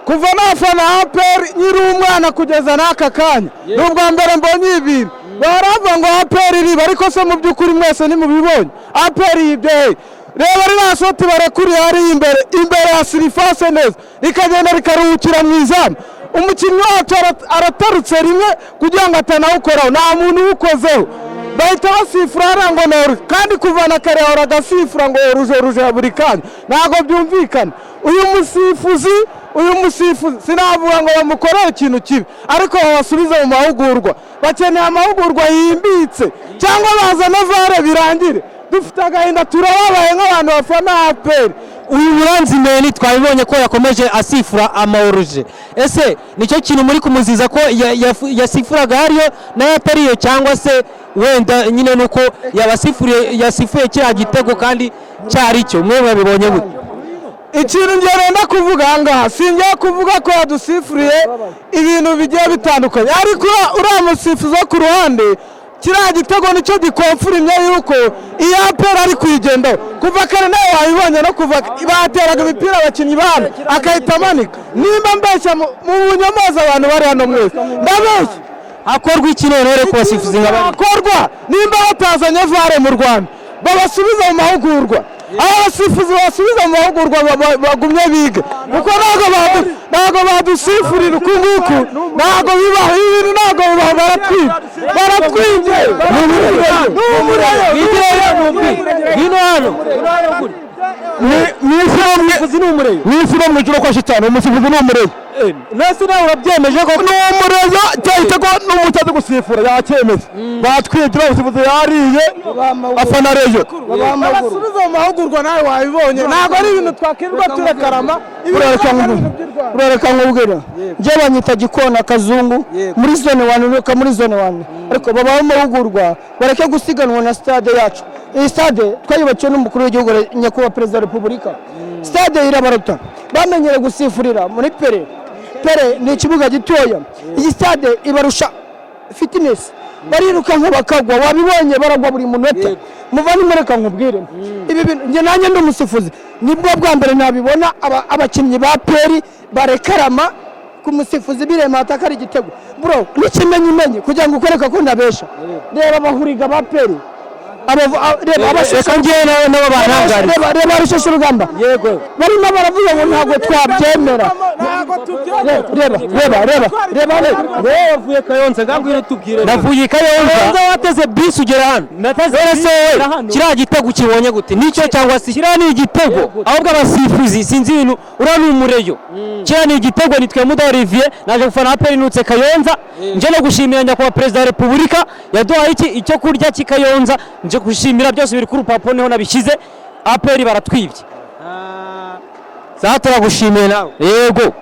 kuva nafana APR nyiri umwana kugeza n'aka kanya n'ubwa mbere mbonye ibintu baravuga ngo APR iriba ariko se mu by'ukuri mwese nimubibonye APR yibye reba ririya shoti barekuriye hari imbere ya Sirifase neza rikagenda rikaruhukira mu izamu umukinnyi wacu aratarutse rimwe kugira ngo atanawukoraho nta muntu uwukozeho bahita basifura ngo noro kandi kuva na kare ahora agasifura ngo ruje ya buri kanya ntabwo byumvikana uyu musifuzi sinavuga ngo bamukorere ikintu kibi ariko babasubize mu mahugurwa bakeneye amahugurwa yimbitse cyangwa bazana vare birangire dufite agahinda turababaye nk'abantu bafana APR uyu Buranzimeni twabibonye ko yakomeje asifura amaoruje ese nicyo kintu muri kumuziza ko yasifuraga hariyo na atariyo cyangwa se wenda nyine nuko yasifuye kiriya gitego kandi cyari cyo mwe babibonye gute ikintu ngenda kuvuga ahangaha sinjya kuvuga ko yadusifuriye ibintu bigiye bitandukanye ariko uriya musifuzi wo ku ruhande kiriya gitego nicyo gikomfurimye yuko iyo APR ari kuyigendaho kuva kare nawe wabibonye no kuva bateraga imipira abakinnyi bana akahita amanika nimba mbeshya mu bunyomoza abantu bari hano mwese ndabeshya hakorwa iki none ku basifuzi nk'abari hakorwa nimba batazanye vare mu Rwanda babasubiza mu mahugurwa abasifuzi basubiza mu mahugurwa bagumye bige kuko ntabwo badusifurira uku nguku ntabwo bibaho ibintu ntabwo bibaho baratwibye ngwino hano n'isi no mu ijoro kwa shitani umusifuzi ni umureyo nasi nawe urabyemeje ko ni umureyo cyahita ko n'umutazi gusifura yacyemeza batwibye umusifuzi yariye afana reyo basubiza mu mahugurwa nawe wabibonye ntabwo ari ibintu twakirirwa turekarama urareka nkubwira njye banyita Gikona Kazungu muri zone 1 muri zone 1 ariko babaho amahugurwa bareke gusiganwa na stade yacu iyi stade twayubakiwe n'umukuru w'igihugu nyakubahwa perezida wa repubulika stade irabaruta bamenyere gusifurira muri pere ni ikibuga gitoya iyi stade ibarusha fitness bariruka bakagwa wabibonye baragwa buri munota muvani mureka nkubwire ibi bintu nge nanjye ndumusifuzi nibwo bwa mbere nabibona abakinnyi ba APR barekarama ku musifuzi birema atakari igitego bro n'ikimenyimenyi kugira ngo ukoreka ko nabesha reba bahuriga ba APR reba rusheshe urugamba yego barimo baravuga ngo ntabwo twabyemera reba wavuye Kayonza ngabwira tubwire navuye Kayonza wateze bisi ugera hano nateze kiriya gitego kibonye gute nicyo cyangwa se kiriya ni igitego ahubwo abasifuzi sinzi ibintu uriya ni umureyo kiriya ni igitego nitwe Muda Olivier naje gufana APR nutse Kayonza nje no gushimira nyakubahwa perezida wa repubulika yaduhaye icyo kurya cy'Ikayonza nje gushimira byose biri ku rupapuro niho nabishyize APR baratwibye za turagushimiye nawe yego